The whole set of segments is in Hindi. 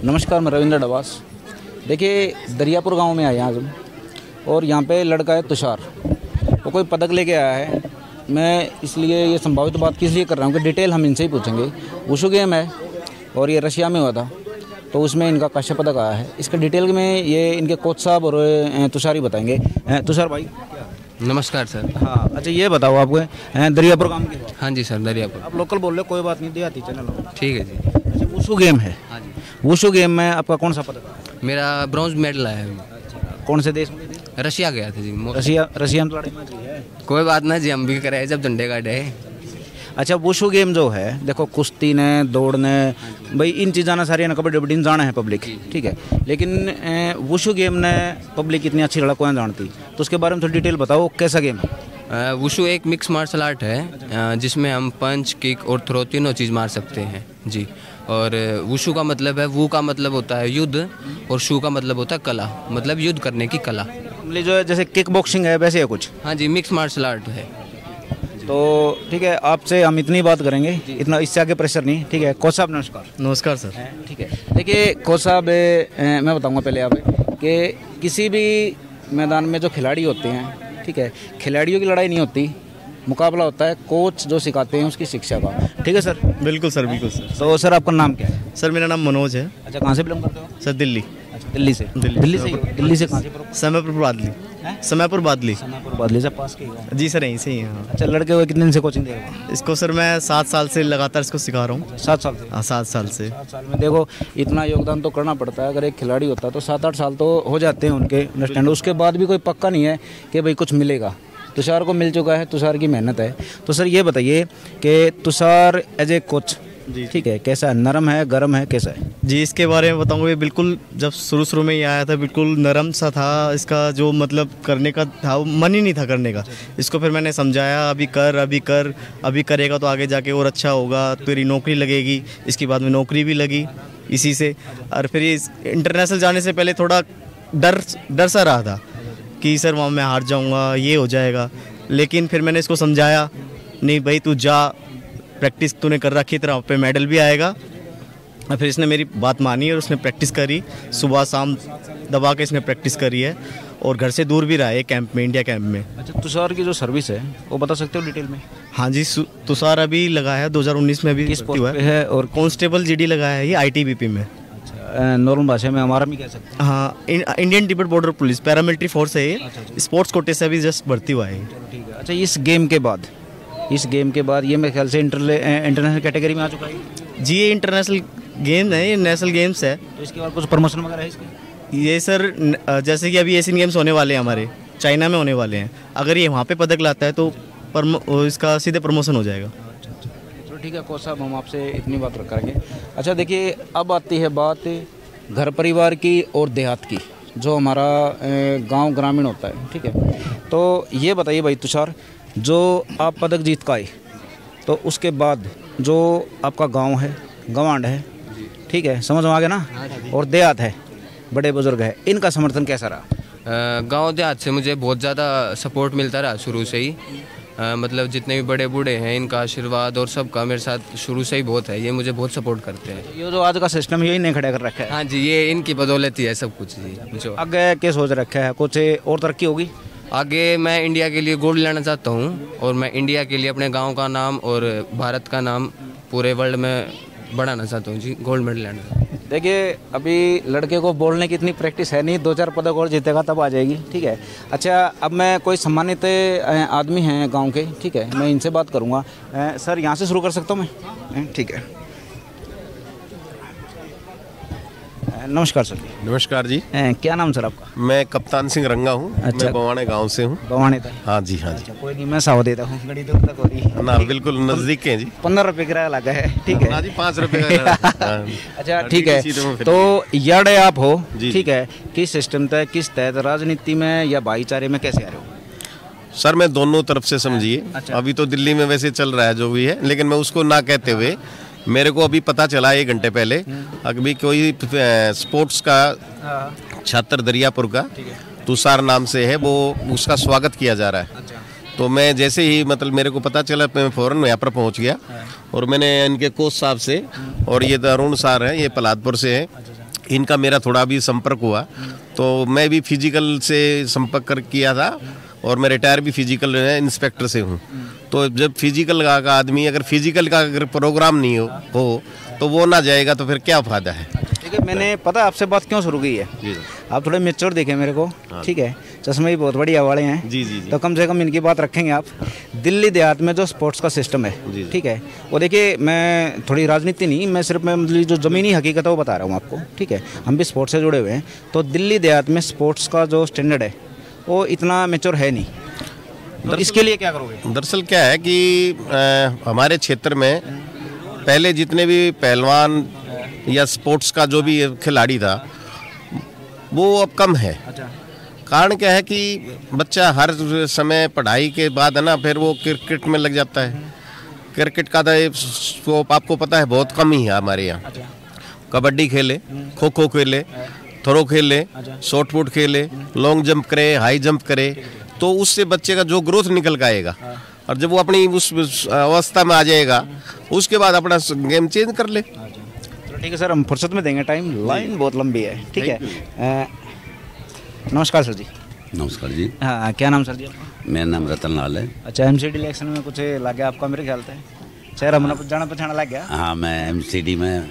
नमस्कार, मैं रविंद्र डवास। देखिए, दरियापुर गांव में आए हैं आज हम, और यहाँ पे लड़का है तुषार, वो कोई पदक लेके आया है। मैं इसलिए ये संभावित बात किस लिए कर रहा हूँ कि डिटेल हम इनसे ही पूछेंगे। वुशु गेम है और ये रशिया में हुआ था, तो उसमें इनका कांस्य पदक आया है। इसका डिटेल में ये इनके कोच साहब और तुषार ही बताएंगे। तुषार भाई नमस्कार सर। हाँ, अच्छा ये बताओ, आपको दरियापुर गांव के? हाँ जी सर, दरियापुर। आप लोकल बोल रहे हो, कोई बात नहीं, देहाती चैनल हो। ठीक है जी। अच्छा, वुशु गेम है। हाँ जी। वुशु गेम में आपका कौन सा पदक आया? मेरा ब्रॉन्ज मेडल आया है। कौन से देश में? रशिया गया था जी। रशिया में लड़ाई मैच हुई है। कोई बात ना जी, हम भी कराए जब झंडे काटे। अच्छा, वुशु गेम जो है, देखो कुश्ती ने, दौड़ने, भाई इन चीज़ां ना सारी कबड्डी वबड्डी जाना है पब्लिक, ठीक है, लेकिन वुशु गेम ने पब्लिक इतनी अच्छी लड़कों जानती, तो उसके बारे में थोड़ी डिटेल बताओ, कैसा गेम है? वुशु एक मिक्स मार्शल आर्ट है जिसमें हम पंच, किक और थ्रो तीनों चीज़ मार सकते हैं जी। और वुशु का मतलब है, वू का मतलब होता है युद्ध और शू का मतलब होता है कला, मतलब युद्ध करने की कला। जो है जैसे किक बॉक्सिंग है वैसे है कुछ? हाँ जी, मिक्स मार्शल आर्ट है। तो ठीक है, आपसे हम इतनी बात करेंगे, इतना इससे आगे प्रेशर नहीं, ठीक है। कोच साहब नमस्कार। नमस्कार सर। ठीक है, देखिए कोच साहब, मैं बताऊंगा पहले आप कि किसी भी मैदान में जो खिलाड़ी होते हैं, ठीक है, खिलाड़ियों की लड़ाई नहीं होती, मुकाबला होता है कोच जो सिखाते हैं उसकी शिक्षा का, ठीक है सर? बिल्कुल सर, बिल्कुल सर। तो सर आपका नाम क्या है? सर मेरा नाम मनोज है। अच्छा, कहाँ से बिलोंग करते हो? सर दिल्ली। अच्छा, दिल्ली से। दिल्ली से कहाँ से? समयपुर बादली। समयपुर बादली। समयपुर बादली से पास के ही? जी सर, यहीं से ही। हाँ। अच्छा, लड़के हुए कितने दिन से कोचिंग दे रहे हो? इसको सर मैं 7 साल से लगातार इसको सिखा रहा हूँ। 7 साल से? हाँ, 7 साल से। 7 साल में देखो इतना योगदान तो करना पड़ता है। अगर एक खिलाड़ी होता है तो 7-8 साल तो हो जाते हैं उनके अंडरस्टैंड, उसके बाद भी कोई पक्का नहीं है कि भाई कुछ मिलेगा। तुषार को मिल चुका है, तुषार की मेहनत है। तो सर ये बताइए कि तुषार एज ए कोच, ठीक है, कैसा है? नरम है, गर्म है, कैसा है जी? इसके बारे में बताऊंगा, ये बिल्कुल जब शुरू में ही आया था बिल्कुल नरम सा था। इसका जो मतलब करने का था वो मन ही नहीं था करने का। इसको फिर मैंने समझाया, अभी कर, अभी कर, अभी करेगा तो आगे जाके और अच्छा होगा, तेरी नौकरी लगेगी। इसके बाद में नौकरी भी लगी इसी से। और फिर इस इंटरनेशनल जाने से पहले थोड़ा डर सा रहा था कि सर वहाँ मैं हार जाऊँगा, ये हो जाएगा। लेकिन फिर मैंने इसको समझाया, नहीं भाई तू जा, प्रैक्टिस तूने कर रखी, तरह पे मेडल भी आएगा। और फिर इसने मेरी बात मानी और उसने प्रैक्टिस करी, सुबह शाम दबा के इसने प्रैक्टिस करी है। और घर से दूर भी रहा है कैंप में, इंडिया कैंप में। अच्छा, तुषार की जो सर्विस है वो बता सकते हो डिटेल में? हाँ जी, तुषार अभी लगाया है 2019 में, अभी किस पोस्ट पे है? और कांस्टेबल जीडी लगाया है ये ITBP में। नॉर्मल भाषा में हमारा भी कह सकते हैं। हाँ, Indian Tibet border police paramilitary force है ये। स्पोर्ट्स कोटे से अभी जस्ट भर्ती हुआ है। ठीक है। अच्छा, इस गेम के बाद ये मेरे ख्याल से इंटरनेशनल कैटेगरी में आ चुका है जी। ये इंटरनेशनल गेम है, ये नेशनल गेम्स है। तो इसके बाद कुछ प्रमोशन वगैरह है इसके? ये सर जैसे कि अभी एशियन गेम्स होने वाले हैं हमारे, चाइना में होने वाले हैं। अगर ये वहाँ पे पदक लाता है तो इसका सीधे प्रमोशन हो जाएगा। चलो ठीक है कोच साहब, हम आपसे इतनी बात करेंगे। अच्छा देखिए, अब आती है बात घर परिवार की और देहात की, जो हमारा गांव ग्रामीण होता है, ठीक है। तो ये बताइए भाई तुषार, जो आप पदक जीत का आए, तो उसके बाद जो आपका गांव है, गवांड है, ठीक है, समझ में आ गया ना, और देहात है, बड़े बुजुर्ग है, इनका समर्थन कैसा रहा? गांव देहात से मुझे बहुत ज़्यादा सपोर्ट मिलता रहा शुरू से ही। मतलब जितने भी बड़े बूढ़े हैं, इनका आशीर्वाद और सबका मेरे साथ शुरू से ही बहुत है। ये मुझे बहुत सपोर्ट करते हैं। ये जो आज का सिस्टम यही नहीं खड़ा कर रखा है? हाँ जी, ये इनकी बदौलत ही है सब कुछ जी। जो आगे क्या सोच रखा है, कुछ और तरक्की होगी आगे? मैं इंडिया के लिए गोल्ड लेना चाहता हूँ, और मैं इंडिया के लिए अपने गाँव का नाम और भारत का नाम पूरे वर्ल्ड में बढ़ाना चाहता हूँ जी, गोल्ड मेडल लेना। देखिए, अभी लड़के को बोलने की इतनी प्रैक्टिस है नहीं, 2-4 पदक और जीतेगा तब आ जाएगी, ठीक है। अच्छा, अब मैं कोई सम्मानित आदमी हैं गांव के, ठीक है, मैं इनसे बात करूंगा। सर यहाँ से शुरू कर सकता हूँ मैं? ठीक है। नमस्कार सर। नमस्कार जी। क्या नाम सर आपका? मैं कप्तान सिंह रंगा हूँ। अच्छा। मैं बवाने गांव से हूँ। बवाने तक? हाँ जी, हाँ जी। अच्छा, कोई नहीं, मैं साव देता हूँ, गड़ी दूर तक हो रही ना, बिल्कुल नज़दीक है जी। 15 रुपये किराया लगा है, ठीक है ना जी, 5 रुपये का। अच्छा ठीक है, तो यार्ड आप हो, ठीक है, किस सिस्टम तक, किस तहत, राजनीति में या भाईचारे में, कैसे आ रहे हो? सर मैं दोनों तरफ से समझिए। अभी तो दिल्ली में वैसे चल रहा है जो भी है, लेकिन मैं उसको ना कहते हुए, मेरे को अभी पता चला 1 घंटे पहले, अभी कोई स्पोर्ट्स का छात्र दरियापुर का तुषार नाम से है, वो उसका स्वागत किया जा रहा है। तो मैं जैसे ही मतलब मेरे को पता चला मैं फ़ौरन यहाँ पर पहुँच गया और मैंने इनके कोच साहब से, और ये अरुण सर हैं, ये पलादपुर से हैं, इनका मेरा थोड़ा भी संपर्क हुआ। तो मैं भी फिजिकल से संपर्क किया था और मैं रिटायर भी फिजिकल इंस्पेक्टर से हूँ। तो जब फिजिकल का आदमी अगर फिजिकल का अगर प्रोग्राम नहीं हो तो वो ना जाएगा तो फिर क्या फ़ायदा है। ठीक है, मैंने पता आपसे बात क्यों शुरू की है। जी आप थोड़े मेच्योर दिखे मेरे को। ठीक है, चश्मे भी बहुत बढ़िया वाले हैं। जी जी। तो कम से कम इनकी बात रखेंगे आप। दिल्ली देहात में जो स्पोर्ट्स का सिस्टम है, ठीक है, वो देखिए, मैं थोड़ी राजनीति नहीं, मैं सिर्फ मैं मतलब जो ज़मीनी हकीकत है वो बता रहा हूँ आपको। ठीक है, हम भी स्पोर्ट्स से जुड़े हुए हैं। तो दिल्ली देहात में स्पोर्ट्स का जो स्टैंडर्ड है वो इतना मेच्योर है नहीं। तो इसके लिए क्या करोगे? दरअसल क्या है कि हमारे क्षेत्र में पहले जितने भी पहलवान या स्पोर्ट्स का जो भी खिलाड़ी था वो अब कम है। कारण क्या है कि बच्चा हर समय पढ़ाई के बाद है ना फिर वो क्रिकेट में लग जाता है। क्रिकेट का तो स्कोप आपको पता है बहुत कम ही है हमारे यहाँ। कबड्डी खेले, खो खो खेले, थ्रो खेले, शॉर्ट पुट खेले, लॉन्ग जंप करे, हाई जंप करे, तो उससे बच्चे का जो ग्रोथ निकल के आएगा और जब वो अपनी उस अवस्था में आ जाएगा उसके बाद अपना गेम चेंज कर ले। ठीक है सर, हम फुर्सत में देंगे टाइम, लाइन बहुत लंबी है। ठीक है, नमस्कार सर जी। नमस्कार जी। हाँ, क्या नाम सर जी आपका? मेरा नाम रतन लाल है। अच्छा, एमसीडी इलेक्शन में कुछ लग गया आपका मेरे ख्याल से, चेहरा मना जाना पहचाना लग गया। हाँ, मैं एमसीडी में,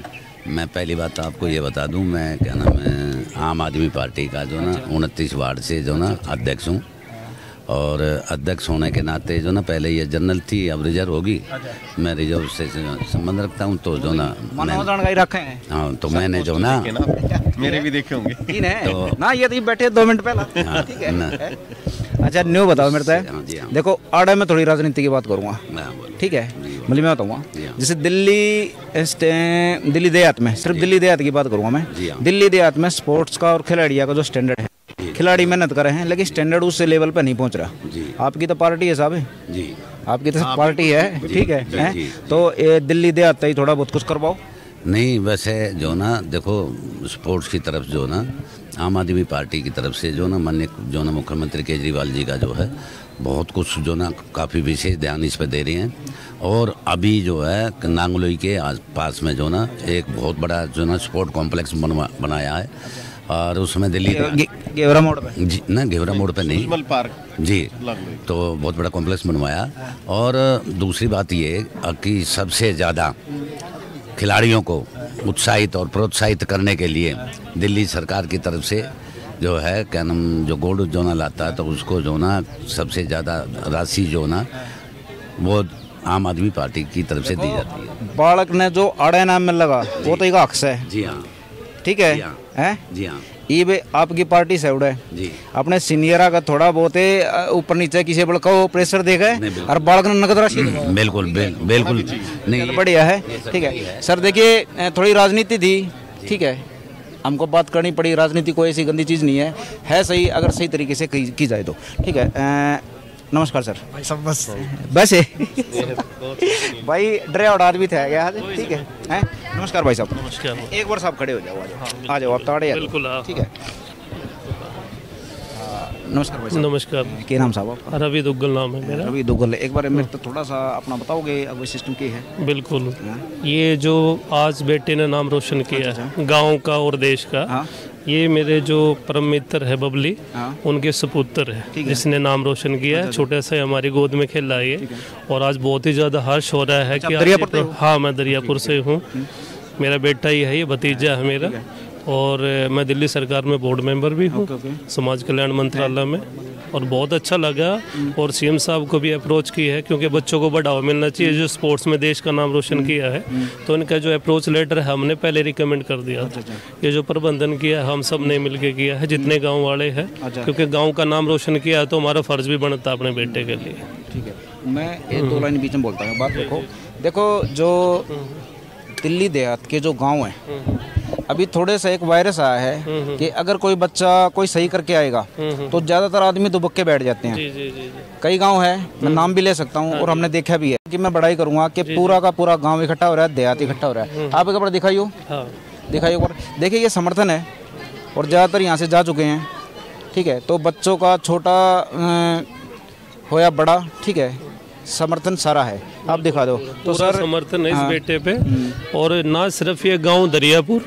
मैं पहली बात तो आपको ये बता दूं, मैं क्या नाम है आम आदमी पार्टी का जो ना 29 वार्ड से जो ना अध्यक्ष हूँ। और अध्यक्ष होने के नाते जो ना पहले ये जनरल थी, अब रिजर्व होगी। मैं रिजर्व से संबंध रखता हूँ, तो जो ना रखे हैं। हाँ, तो मैंने जो ना मेरे भी देखे होंगे तो ना, ये तो बैठे 2 मिनट पहला। ठीक है, अच्छा न्यू बताओ मेरे से। देखो, आड़ा में थोड़ी राजनीति की बात करूँगा। ठीक है, मतलब मैं बताऊँगा जैसे दिल्ली देहात में, सिर्फ दिल्ली देहात की बात करूँगा मैं। दिल्ली देहात में स्पोर्ट्स का और खिलाड़ियों का जो स्टैंडर्ड है, खिलाड़ी मेहनत कर रहे हैं लेकिन स्टैंडर्ड उस लेवल पर नहीं पहुंच रहा। आपकी तो पार्टी है साहब जी, आपकी तो पार्टी है। ठीक है, तो ये दिल्ली देहात ही थोड़ा बहुत कुछ करवाओ। नहीं, वैसे जो ना देखो, स्पोर्ट्स की तरफ जो ना आम आदमी पार्टी की तरफ से जो ना माननीय जो ना मुख्यमंत्री केजरीवाल जी का जो है बहुत कुछ जो ना काफ़ी विशेष ध्यान इस पर दे रहे हैं। और अभी जो है नांगलोई के आस पास में जो ना एक बहुत बड़ा जो ना स्पोर्ट कॉम्प्लेक्स बनाया है, और उसमें दिल्ली घेवरा मोड़ पे जी ना, घेवरा मोड़ पे नहीं, पार्क जी, तो बहुत बड़ा कॉम्प्लेक्स बनवाया। और दूसरी बात ये कि सबसे ज़्यादा खिलाड़ियों को उत्साहित और प्रोत्साहित करने के लिए दिल्ली सरकार की तरफ से जो है क्या नाम जो गोल्ड जो ना लाता है, तो उसको जो ना सबसे ज़्यादा राशि जो ना वो आम आदमी पार्टी की तरफ से दी जाती है। बालक ने जो आड़े नाम में लगा वो तो एक अक्स है। जी हाँ, ठीक है, हैं? जी हाँ, ये भी आपकी पार्टी से उड़े जी, अपने सीनियरा का थोड़ा बहुत ऊपर नीचे किसी बड़ा कहो प्रेशर देगा और बालक ने नगद राशि बिल्कुल बिल्कुल नहीं, बढ़िया है। ठीक है सर, देखिए थोड़ी राजनीति थी। ठीक है, हमको बात करनी पड़ी। राजनीति कोई ऐसी गंदी चीज़ नहीं है सही, अगर सही तरीके से की जाए तो। ठीक है, नमस्कार सर। भाई सब बस भाई ड्राइवर आदमी थे क्या? ठीक है, नमस्कार भाई साहब। नमस्कार। एक बार साहब खड़े हो जाओ, आ जाओ आप ताड़े। बिल्कुल, ठीक है, नमस्कार भाई साहब। नमस्कार। क्या नाम साहब आपका? रवि दुग्गल नाम है मेरा। रवि दुग्गल। एक बार मेरे तो थोड़ा सा अपना बताओगे अब सिस्टम की है? बिल्कुल, ये जो आज बेटे ने नाम रोशन किया है गांव का और देश का, ये मेरे जो परम मित्र है बबली, उनके सपुत्र है जिसने नाम रोशन किया है। छोटे से हमारी गोद में खेला है ये, और आज बहुत ही ज़्यादा हर्ष हो रहा है कि हाँ, मैं दरियापुर से हूँ। मेरा बेटा ही है, ये भतीजा है मेरा। और मैं दिल्ली सरकार में बोर्ड मेंबर भी हूँ, समाज कल्याण मंत्रालय में। और बहुत अच्छा लगा, और सीएम साहब को भी अप्रोच की है क्योंकि बच्चों को बढ़ावा मिलना चाहिए जो स्पोर्ट्स में देश का नाम रोशन किया है। तो इनका जो अप्रोच लेटर है हमने पहले रिकमेंड कर दिया। ये जो प्रबंधन किया है हम सब ने मिलकर किया है, जितने गांव वाले हैं, क्योंकि गांव का नाम रोशन किया है तो हमारा फर्ज भी बनता है अपने बेटे के लिए। ठीक है, मैं एक 2 लाइन बीच में बोलता हूँ। बात देखो जो दिल्ली देहात के जो गाँव हैं, अभी थोड़े सा एक वायरस आया है कि अगर कोई बच्चा कोई सही करके आएगा तो ज़्यादातर आदमी दुबक्के बैठ जाते हैं। जी। कई गांव है, मैं नाम भी ले सकता हूं और हमने देखा भी है कि मैं बड़ाई करूंगा कि पूरा का पूरा गांव इकट्ठा हो रहा है, देहात इकट्ठा हो रहा है। आप एक बार दिखाइयो, दिखाइयो बार। देखिए ये समर्थन है और ज़्यादातर यहाँ से जा चुके हैं। ठीक है, तो बच्चों का छोटा होया बड़ा, ठीक है, समर्थन सारा है, आप दिखा दो। तो पूरा सर समर्थन है इस बेटे पे। और ना सिर्फ ये गांव दरियापुर,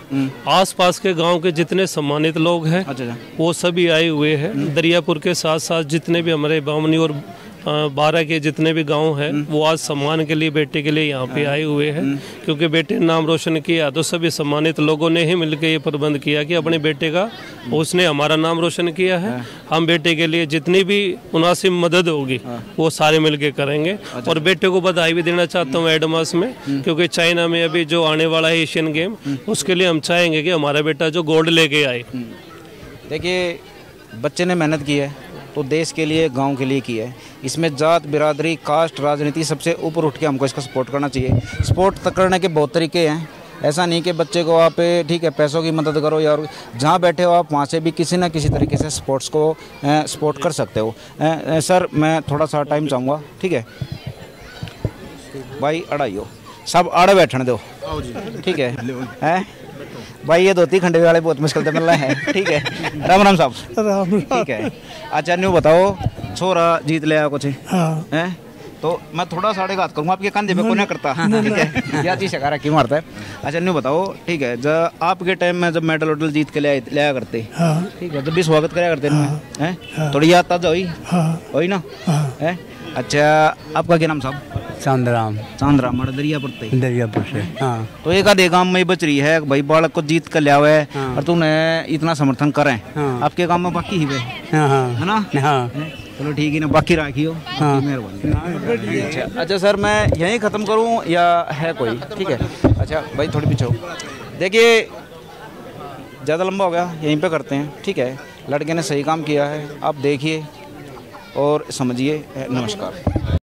आसपास के गांव के जितने सम्मानित लोग हैं अच्छा वो सभी आए हुए हैं। दरियापुर के साथ साथ जितने भी हमारे बामनी और 12 के जितने भी गांव हैं वो आज सम्मान के लिए बेटे के लिए यहाँ पे आए हुए हैं, क्योंकि बेटे ने नाम रोशन किया। तो सभी सम्मानित लोगों ने ही मिलकर ये प्रबंध किया कि अपने बेटे का, उसने हमारा नाम रोशन किया है, हम बेटे के लिए जितनी भी मुनासिब मदद होगी वो सारे मिलके करेंगे। और बेटे को बधाई भी देना चाहता हूँ एडवांस में, क्योंकि चाइना में अभी जो आने वाला है एशियन गेम, उसके लिए हम चाहेंगे कि हमारा बेटा जो गोल्ड लेके आए। देखिए, बच्चे ने मेहनत की है तो देश के लिए, गांव के लिए की है। इसमें जात, बिरादरी, कास्ट, राजनीति सबसे ऊपर उठ के हमको इसका सपोर्ट करना चाहिए। सपोर्ट करने के बहुत तरीके हैं, ऐसा नहीं कि बच्चे को आप ठीक है पैसों की मदद करो, या जहाँ बैठे हो आप वहाँ से भी किसी ना किसी तरीके से स्पोर्ट्स को सपोर्ट कर सकते हो। सर मैं थोड़ा सा टाइम चाहूँगा, ठीक है भाई, अड़ाइयो सब आड़े बैठने दो, ठीक है हैं भाई, ये धोती खंडे वाले बहुत मुश्किल से मिल रहे हैं, ठीक है। राम राम साहब, राम ठीक है। अच्छा न्यू बताओ, छोरा जीत ले कुछ हैं, तो मैं थोड़ा साढ़े घात करूँगा आपके कंधे पे, कोने करता, ठीक है, या चीज़ सकारा क्यों मारता है। अच्छा न्यू बताओ, ठीक है, जब आपके टाइम में जब मेडल वेडल जीत के लाया करते, ठीक है, जब भी स्वागत कराया करते हैं, थोड़ी याद ताजा हुई ना है। अच्छा आपका क्या नाम साहब? चांदराम। चांदराम दरियापुर से। दरियापुर से, हाँ। तो एक आधे गांव में बच रही है भाई, बालक को जीत कर लिया हुआ है और तूने इतना समर्थन करें, आपके गांव में बाकी ही वे है ना? चलो ठीक है ना, बाकी राखियो, मेहरबानी। अच्छा सर मैं यहीं ख़त्म करूं या है कोई? ठीक है, अच्छा भाई थोड़ी पीछे हो। देखिए ज़्यादा लंबा हो गया, यहीं पे करते हैं, ठीक है। लड़के ने सही काम किया है, आप देखिए और समझिए। नमस्कार।